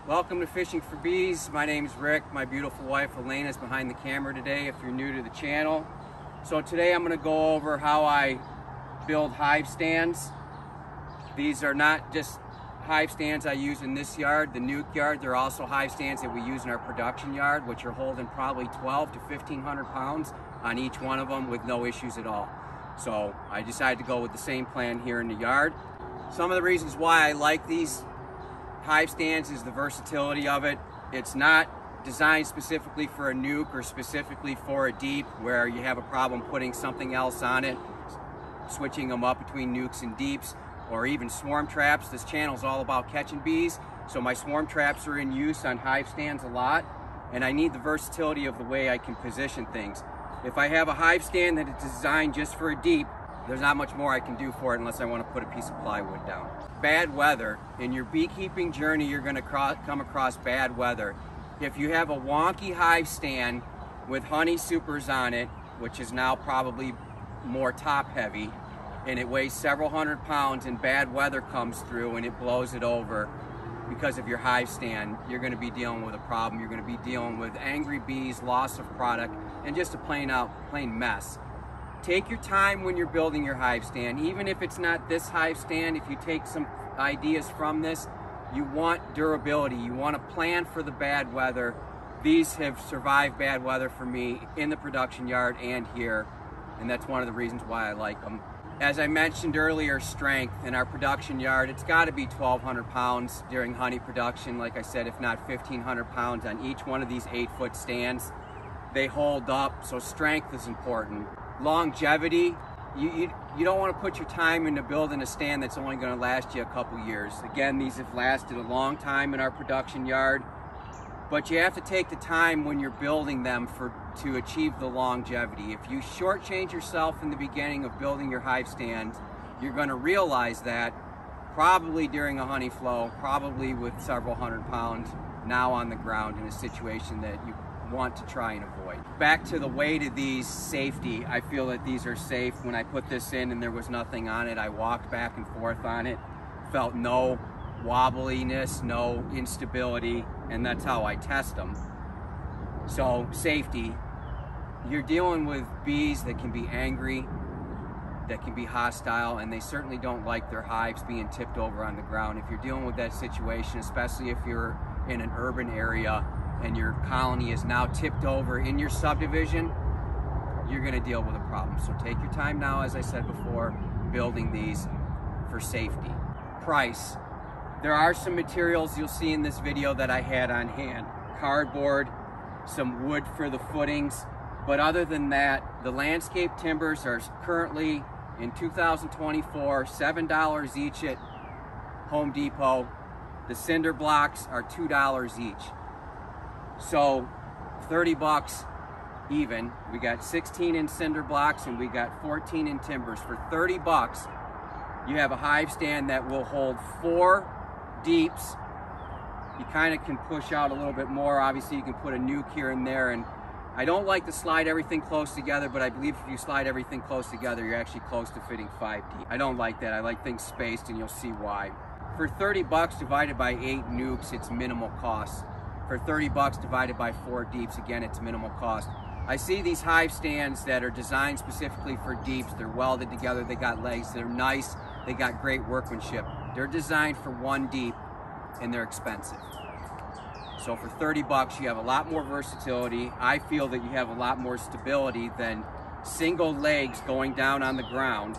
Welcome to Fishing for Bees. My name is Rick. My beautiful wife Elena is behind the camera today if you're new to the channel. So today I'm going to go over how I build hive stands. These are not just hive stands I use in this yard, the Nuc yard. They're also hive stands that we use in our production yard, which are holding probably 12 to 1,500 pounds on each one of them with no issues at all. So I decided to go with the same plan here in the yard. Some of the reasons why I like these hive stands is the versatility of it. It's not designed specifically for a nuc or specifically for a deep where you have a problem putting something else on it, switching them up between nucs and deeps, or even swarm traps. This channel is all about catching bees, so my swarm traps are in use on hive stands a lot, and I need the versatility of the way I can position things. If I have a hive stand that is designed just for a deep, there's not much more I can do for it unless I want to put a piece of plywood down. Bad weather. In your beekeeping journey, you're going to come across bad weather. If you have a wonky hive stand with honey supers on it, which is now probably more top heavy, and it weighs several hundred pounds and bad weather comes through and it blows it over because of your hive stand, you're going to be dealing with a problem. You're going to be dealing with angry bees, loss of product, and just a plain mess. Take your time when you're building your hive stand. Even if it's not this hive stand, if you take some ideas from this, you want durability. You want to plan for the bad weather. These have survived bad weather for me in the production yard and here, and that's one of the reasons why I like them. As I mentioned earlier, strength in our production yard, it's got to be 1,200 pounds during honey production. Like I said, if not 1,500 pounds on each one of these 8-foot stands. They hold up, so strength is important. Longevity, you don't want to put your time into building a stand that's only going to last you a couple years. Again, these have lasted a long time in our production yard, but you have to take the time when you're building them to achieve the longevity. If you shortchange yourself in the beginning of building your hive stand, you're going to realize that probably during a honey flow, probably with several hundred pounds now on the ground in a situation that you want to try and avoid. Back to the weight of these, safety. I feel that these are safe. When I put this in and there was nothing on it, I walked back and forth on it, felt no wobbliness, no instability, and that's how I test them. So safety, you're dealing with bees that can be angry, that can be hostile, and they certainly don't like their hives being tipped over on the ground. If you're dealing with that situation, especially if you're in an urban area and your colony is now tipped over in your subdivision, you're going to deal with a problem. So take your time now, as I said before, building these for safety. Price. There are some materials you'll see in this video that I had on hand. Cardboard, some wood for the footings, but other than that, the landscape timbers are currently in 2024, $7 each at Home Depot. The cinder blocks are $2 each. So 30 bucks even. We got 16 in cinder blocks and we got 14 in timbers. For 30 bucks, you have a hive stand that will hold 4 deeps. You kind of can push out a little bit more. Obviously you can put a nuc here and there, and I don't like to slide everything close together, but I believe if you slide everything close together, you're actually close to fitting 5 deep. I don't like that. I like things spaced, and you'll see why. For 30 bucks divided by 8 nucs, it's minimal cost. For 30 bucks divided by 4 deeps, again, it's minimal cost. I see these hive stands that are designed specifically for deeps. They're welded together, they got legs, they're nice, they got great workmanship. They're designed for 1 deep, and they're expensive. So for 30 bucks, you have a lot more versatility. I feel that you have a lot more stability than single legs going down on the ground.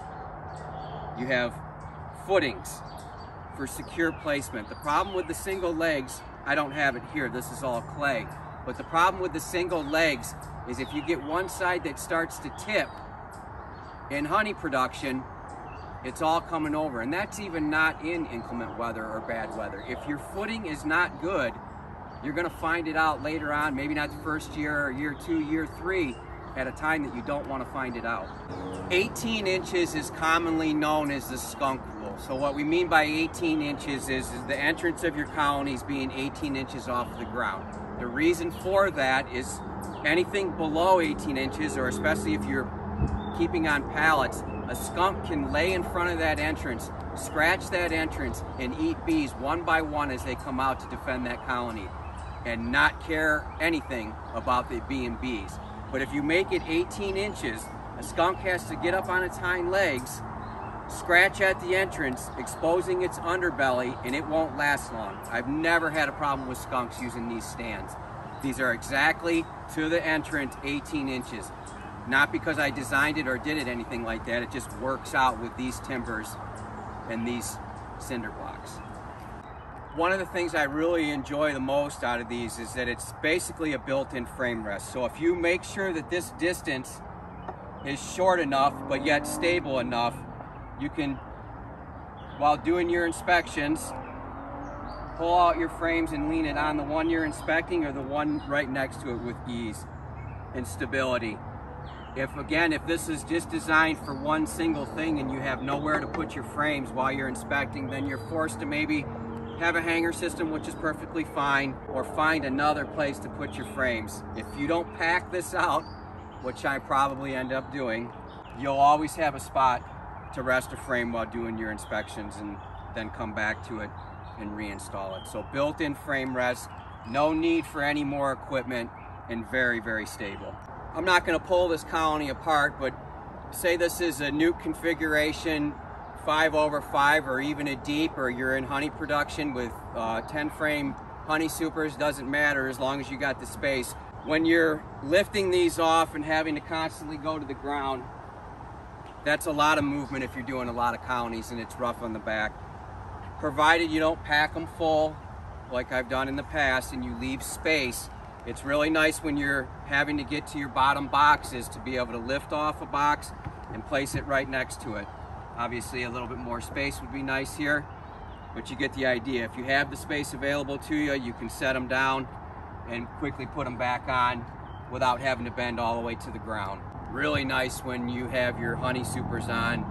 You have footings for secure placement. The problem with the single legs, I don't have it here, this is all clay, but the problem with the single legs is if you get one side that starts to tip in honey production, it's all coming over, and that's even not in inclement weather or bad weather. If your footing is not good, you're going to find it out later on, maybe not the first year or year 2, year 3, at a time that you don't want to find it out. 18 inches is commonly known as the skunk rule. So what we mean by 18 inches is the entrance of your colonies being 18 inches off the ground. The reason for that is anything below 18 inches, or especially if you're keeping on pallets, a skunk can lay in front of that entrance scratch that entrance and eat bees one by one as they come out to defend that colony and not care anything about it being bees. But if you make it 18 inches, a skunk has to get up on its hind legs, scratch at the entrance, exposing its underbelly, and it won't last long. I've never had a problem with skunks using these stands. These are exactly to the entrance, 18 inches. Not because I designed it or did it anything like that, it just works out with these timbers and these cinder blocks. One of the things I really enjoy the most out of these is that it's basically a built-in frame rest. So if you make sure that this distance is short enough but yet stable enough, you can, while doing your inspections, pull out your frames and lean it on the one you're inspecting or the one right next to it with ease and stability. If this is just designed for one single thing and you have nowhere to put your frames while you're inspecting, then you're forced to maybe have a hanger system, which is perfectly fine, or find another place to put your frames. If you don't pack this out, which I probably end up doing, you'll always have a spot to rest a frame while doing your inspections and then come back to it and reinstall it. So built-in frame rest, no need for any more equipment, and very, very stable. I'm not going to pull this colony apart, but say this is a Nuc configuration, 5/5, or even a deep, or you're in honey production with 10 frame honey supers, doesn't matter as long as you got the space. When you're lifting these off and having to constantly go to the ground, that's a lot of movement if you're doing a lot of colonies and it's rough on the back. Provided you don't pack them full like I've done in the past and you leave space, it's really nice when you're having to get to your bottom boxes to be able to lift off a box and place it right next to it. Obviously a little bit more space would be nice here, but you get the idea. If you have the space available to you, you can set them down and quickly put them back on without having to bend all the way to the ground. Really nice when you have your honey supers on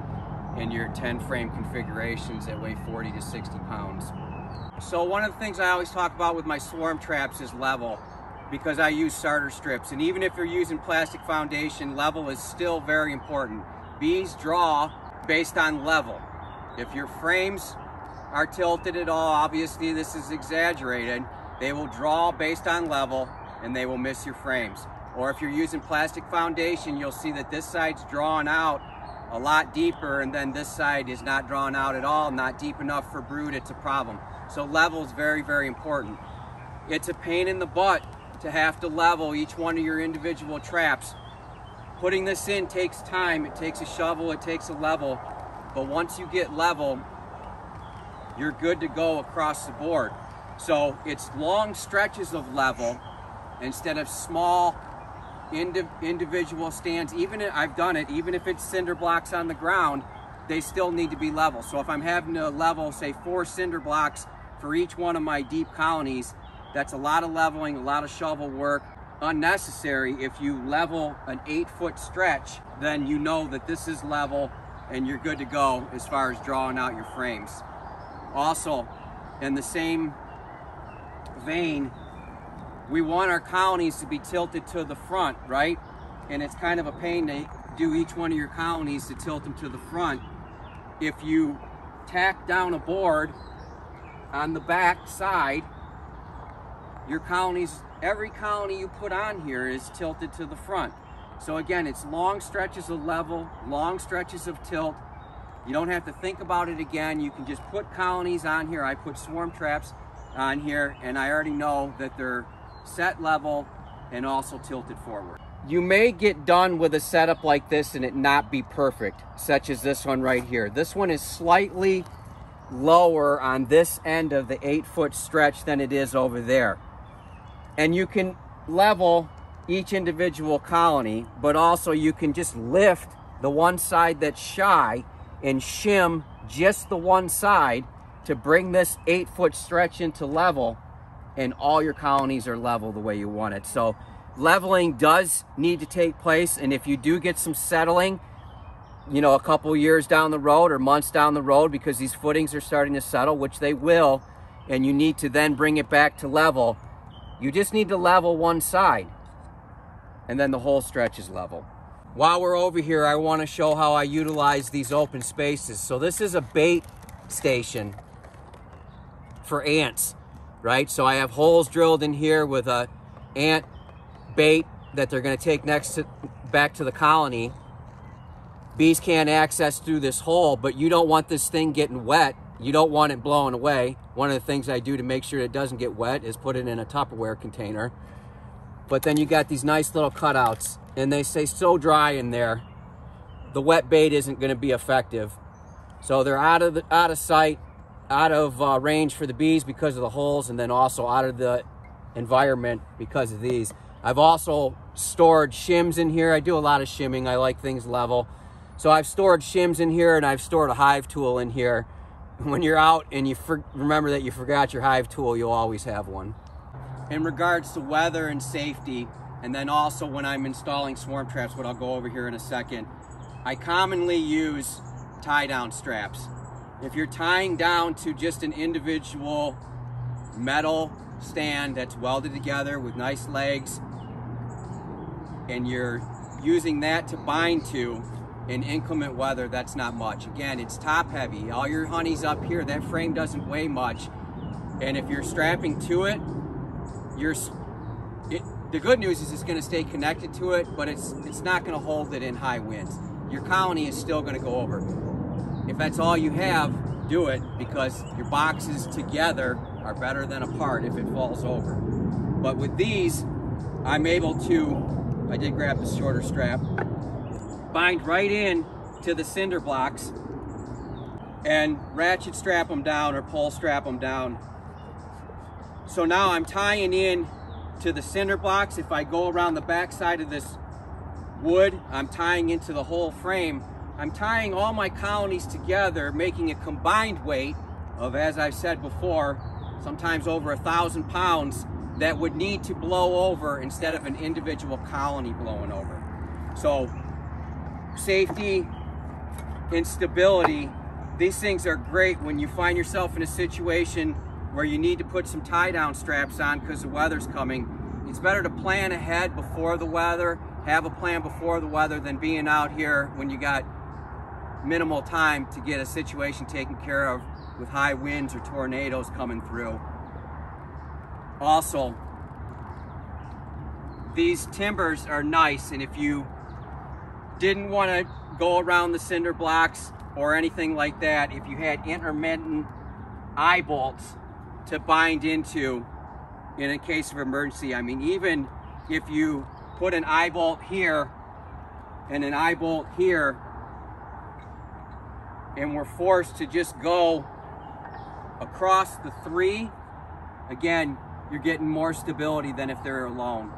and your 10 frame configurations that weigh 40 to 60 pounds. So one of the things I always talk about with my swarm traps is level, because I use starter strips, and even if you're using plastic foundation, level is still very important. Bees draw based on level. If your frames are tilted at all, obviously this is exaggerated, they will draw based on level and they will miss your frames. Or if you're using plastic foundation, you'll see that this side's drawn out a lot deeper and then this side is not drawn out at all, not deep enough for brood, it's a problem. So level is very, very important. It's a pain in the butt to have to level each one of your individual traps. Putting this in takes time, it takes a shovel, it takes a level, but once you get level, you're good to go across the board. So it's long stretches of level instead of small individual stands. Even if I've done it, even if it's cinder blocks on the ground, they still need to be level. So if I'm having to level, say 4 cinder blocks for each one of my deep colonies, that's a lot of leveling, a lot of shovel work, unnecessary. If you level an 8-foot stretch, then you know that this is level and you're good to go as far as drawing out your frames. Also, in the same vein, we want our colonies to be tilted to the front, right? And it's kind of a pain to do each one of your colonies to tilt them to the front. If you tack down a board on the back side, your colonies, every colony you put on here is tilted to the front. So again, it's long stretches of level, long stretches of tilt. You don't have to think about it again. You can just put colonies on here. I put swarm traps on here and I already know that they're set level and also tilted forward. You may get done with a setup like this and it not be perfect, such as this one right here. This one is slightly lower on this end of the 8-foot stretch than it is over there. And you can level each individual colony, but also you can just lift the one side that's shy and shim just the one side to bring this 8-foot stretch into level, and all your colonies are level the way you want it. So leveling does need to take place, and if you do get some settling, you know, a couple years down the road or months down the road, because these footings are starting to settle, which they will, and you need to then bring it back to level, you just need to level one side, and then the whole stretch is level. While we're over here, I want to show how I utilize these open spaces. So this is a bait station for ants, right? So I have holes drilled in here with a ant bait that they're going to take back to the colony. Bees can't access through this hole, but you don't want this thing getting wet. You don't want it blowing away. One of the things I do to make sure it doesn't get wet is put it in a Tupperware container. But then you got these nice little cutouts, and they stay so dry in there, the wet bait isn't going to be effective. So they're out of sight, out of range for the bees because of the holes, and then also out of the environment because of these. I've also stored shims in here. I do a lot of shimming. I like things level. So I've stored shims in here, and I've stored a hive tool in here. When you're out and you remember that you forgot your hive tool, you'll always have one. In regards to weather and safety, and then also when I'm installing swarm traps, what I'll go over here in a second, I commonly use tie-down straps. If you're tying down to just an individual metal stand that's welded together with nice legs, and you're using that to bind to in inclement weather, that's not much. Again, it's top heavy. All your honey's up here. That frame doesn't weigh much. And if you're strapping to it, the good news is it's going to stay connected to it, but it's not going to hold it in high winds. Your colony is still going to go over. If that's all you have, do it, because your boxes together are better than apart if it falls over. But with these, I'm able to, I did grab the shorter strap, bind right in to the cinder blocks and ratchet strap them down or pull strap them down. So now I'm tying in to the cinder blocks. If I go around the back side of this wood, I'm tying into the whole frame. I'm tying all my colonies together, making a combined weight of, as I've said before, sometimes over 1,000 pounds that would need to blow over instead of an individual colony blowing over. So safety and stability, these things are great when you find yourself in a situation where you need to put some tie-down straps on because the weather's coming. It's better to plan ahead before the weather, have a plan before the weather, than being out here when you got minimal time to get a situation taken care of with high winds or tornadoes coming through. Also, these timbers are nice, and if you didn't want to go around the cinder blocks or anything like that, if you had intermittent eye bolts to bind into in a case of emergency, I mean, even if you put an eye bolt here and an eye bolt here, and we're forced to just go across the three, again, you're getting more stability than if they're alone.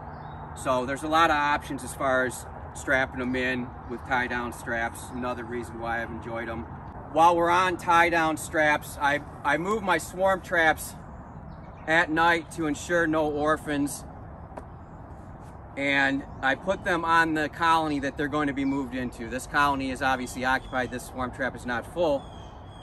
So there's a lot of options as far as strapping them in with tie-down straps. Another reason why I've enjoyed them. While we're on tie-down straps, I move my swarm traps at night to ensure no orphans, and I put them on the colony that they're going to be moved into. This colony is obviously occupied, this swarm trap is not full,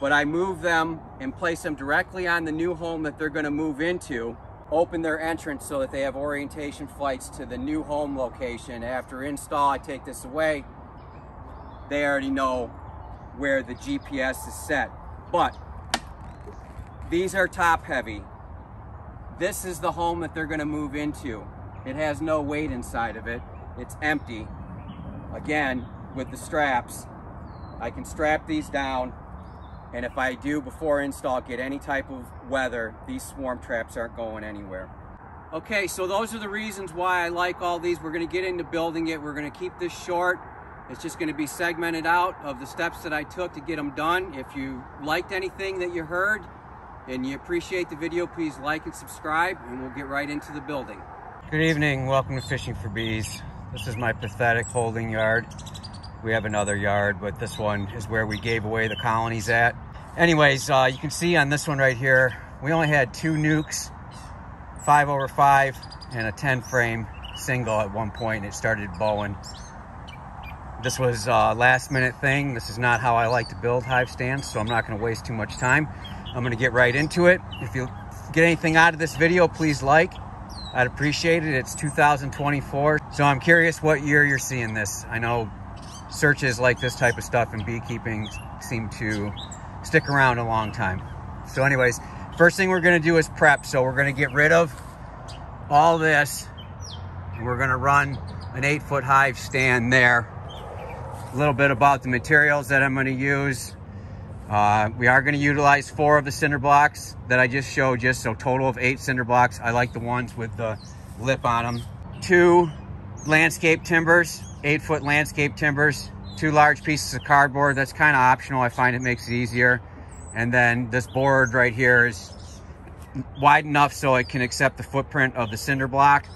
but I move them and place them directly on the new home that they're going to move into, open their entrance so that they have orientation flights to the new home location. After install, I take this away. They already know where the GPS is set. But these are top heavy. This is the home that they're going to move into. It has no weight inside of it. It's empty. Again, with the straps, I can strap these down, and if I do before install get any type of weather, these swarm traps aren't going anywhere. Okay, so those are the reasons why I like all these. We're going to get into building it. We're going to keep this short. It's just going to be segmented out of the steps that I took to get them done. If you liked anything that you heard and you appreciate the video, please like and subscribe, and we'll get right into the building. Good evening. Welcome to Fishing for Bees. This is my pathetic holding yard. We have another yard, but this one is where we gave away the colonies at. Anyways, you can see on this one right here, we only had 2 nucs, 5/5 and a 10 frame single at one point, and it started bowing. This was a last minute thing. This is not how I like to build hive stands, so I'm not going to waste too much time. I'm going to get right into it. If you get anything out of this video, please like. I'd appreciate it. It's 2024, so I'm curious what year you're seeing this. I know searches like this type of stuff in beekeeping seem to stick around a long time. So anyways, first thing we're gonna do is prep. So we're gonna get rid of all this. And we're gonna run an 8-foot hive stand there. A little bit about the materials that I'm gonna use. We are gonna utilize 4 of the cinder blocks that I just showed you. So total of 8 cinder blocks. I like the ones with the lip on them. 2 landscape timbers, 8-foot landscape timbers. 2 large pieces of cardboard. That's kind of optional. I find it makes it easier. And then this board right here is wide enough so it can accept the footprint of the cinder block,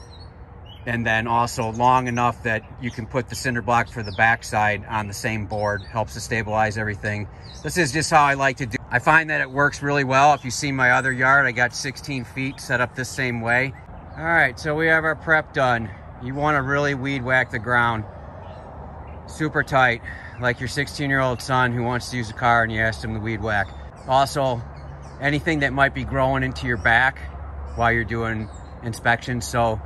and then also long enough that you can put the cinder block for the backside on the same board. Helps to stabilize everything. This is just how I like to do. I find that it works really well. If you see my other yard, I got 16 feet set up this same way. All right, so we have our prep done. You want to really weed whack the ground super tight, like your 16-year-old son who wants to use a car and you asked him to weed whack. Also, anything that might be growing into your back while you're doing inspections. So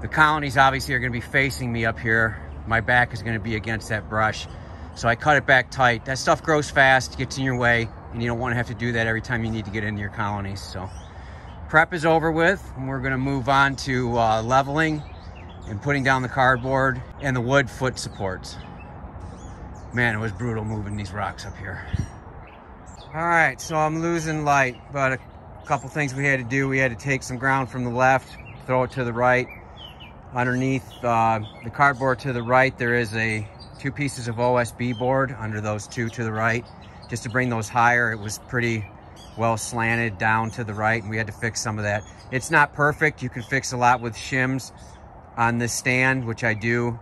the colonies obviously are going to be facing me up here. My back is going to be against that brush. So I cut it back tight. That stuff grows fast, gets in your way, and you don't want to have to do that every time you need to get into your colonies. So prep is over with, and we're going to move on to leveling and putting down the cardboard and the wood foot supports. Man, it was brutal moving these rocks up here. All right, so I'm losing light, but a couple things we had to do. We had to take some ground from the left, throw it to the right. Underneath the cardboard to the right, there is 2 pieces of OSB board under those 2 to the right, just to bring those higher. It was pretty well slanted down to the right, and we had to fix some of that. It's not perfect. You can fix a lot with shims on this stand, which I do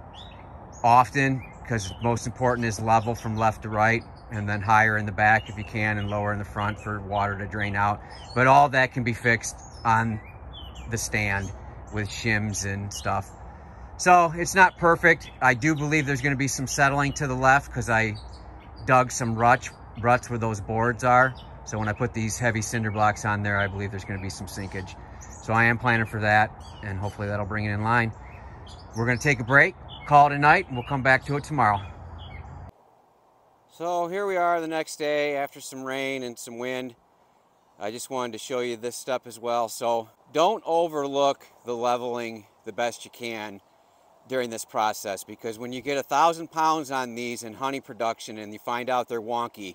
often, because most important is level from left to right, and then higher in the back if you can, and lower in the front for water to drain out. But all that can be fixed on the stand with shims and stuff. So it's not perfect. I do believe there's going to be some settling to the left because I dug some ruts where those boards are. So when I put these heavy cinder blocks on there, I believe there's going to be some sinkage. So I am planning for that, and hopefully that'll bring it in line. We're going to take a break, call it a night, and we'll come back to it tomorrow. So here we are the next day after some rain and some wind. I just wanted to show you this step as well. So don't overlook the leveling the best you can during this process, because when you get 1,000 pounds on these in honey production and you find out they're wonky,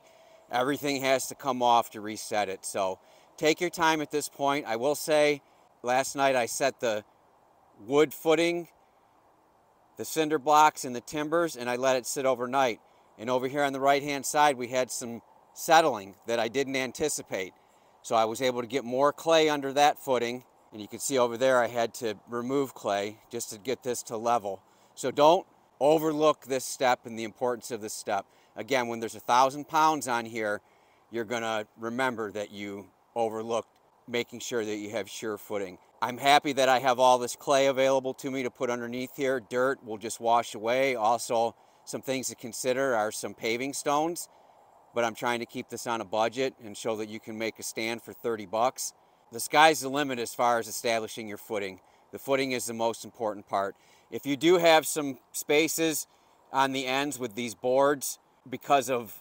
everything has to come off to reset it. So take your time at this point. I will say, last night I set the wood footing, the cinder blocks and the timbers, and I let it sit overnight. And over here on the right hand side we had some settling that I didn't anticipate. So I was able to get more clay under that footing, and you can see over there I had to remove clay just to get this to level. So don't overlook this step and the importance of this step. Again, when there's 1,000 pounds on here, you're gonna remember that you overlooked making sure that you have sure footing. I'm happy that I have all this clay available to me to put underneath here. Dirt will just wash away. Also, some things to consider are some paving stones, but I'm trying to keep this on a budget and show that you can make a stand for 30 bucks. The sky's the limit as far as establishing your footing. The footing is the most important part. If you do have some spaces on the ends with these boards because of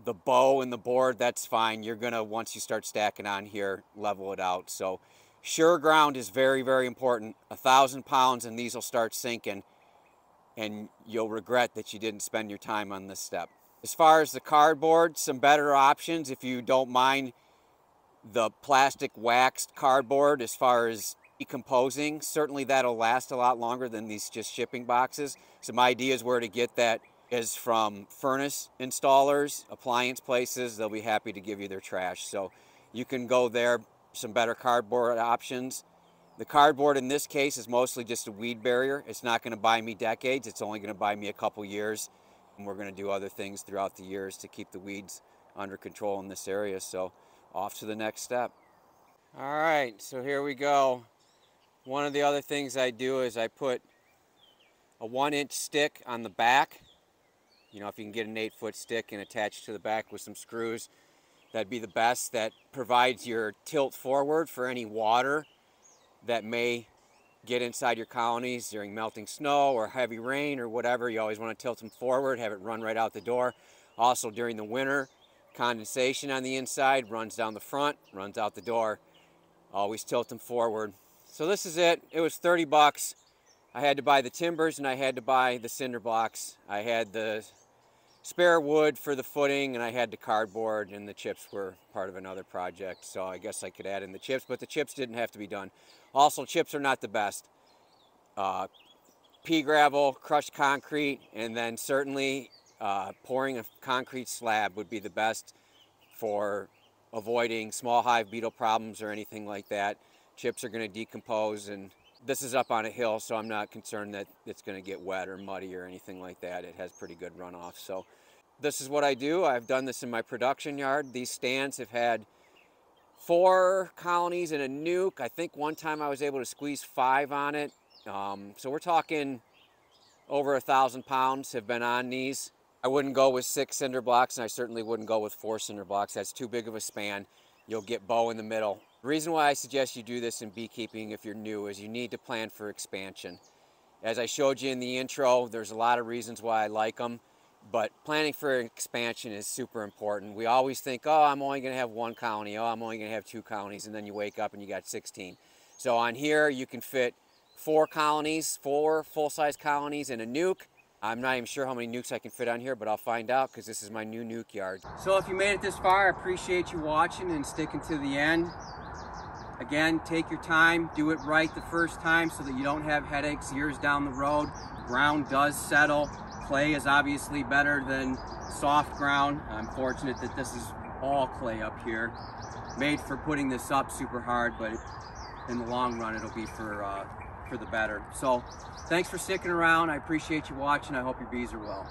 the bow and the board, that's fine. You're gonna, once you start stacking on here, level it out. So sure ground is very, very important. 1,000 pounds and these will start sinking, and you'll regret that you didn't spend your time on this step. As far as the cardboard, some better options if you don't mind the plastic waxed cardboard as far as decomposing. Certainly that'll last a lot longer than these just shipping boxes. Some ideas where to get that is from furnace installers, appliance places. They'll be happy to give you their trash. So you can go there, some better cardboard options. The cardboard in this case is mostly just a weed barrier. It's not going to buy me decades. It's only going to buy me a couple years. And we're going to do other things throughout the years to keep the weeds under control in this area. So off to the next step. All right, so here we go. One of the other things I do is I put a 1-inch stick on the back. You know, if you can get an 8-foot stick and attach to the back with some screws, that'd be the best. That provides your tilt forward for any water that may get inside your colonies during melting snow or heavy rain or whatever. You always want to tilt them forward, have it run right out the door. Also during the winter, condensation on the inside, runs down the front, runs out the door. Always tilt them forward. So this is it. It was 30 bucks. I had to buy the timbers and I had to buy the cinder blocks. I had the spare wood for the footing and I had the cardboard, and the chips were part of another project. So I guess I could add in the chips, but the chips didn't have to be done. Also, chips are not the best. Pea gravel, crushed concrete, and then certainly pouring a concrete slab would be the best for avoiding small hive beetle problems or anything like that. Chips are going to decompose, and this is up on a hill, so I'm not concerned that it's going to get wet or muddy or anything like that. It has pretty good runoff. So this is what I do. I've done this in my production yard. These stands have had 4 colonies in a nuke. I think one time I was able to squeeze 5 on it. So we're talking over 1,000 pounds have been on these. I wouldn't go with 6 cinder blocks, and I certainly wouldn't go with 4 cinder blocks. That's too big of a span. You'll get bow in the middle. The reason why I suggest you do this in beekeeping if you're new is you need to plan for expansion. As I showed you in the intro, there's a lot of reasons why I like them, but planning for expansion is super important. We always think, oh, I'm only going to have 1 colony, oh, I'm only going to have 2 colonies, and then you wake up and you got 16. So on here, you can fit 4 colonies, 4 full-size colonies in a nuke. I'm not even sure how many nukes I can fit on here, but I'll find out because this is my new nuke yard. So if you made it this far, I appreciate you watching and sticking to the end. Again, take your time, do it right the first time so that you don't have headaches years down the road. Ground does settle. Clay is obviously better than soft ground. I'm fortunate that this is all clay up here. Made for putting this up super hard, but in the long run, it'll be for the better. So thanks for sticking around. I appreciate you watching. I hope your bees are well.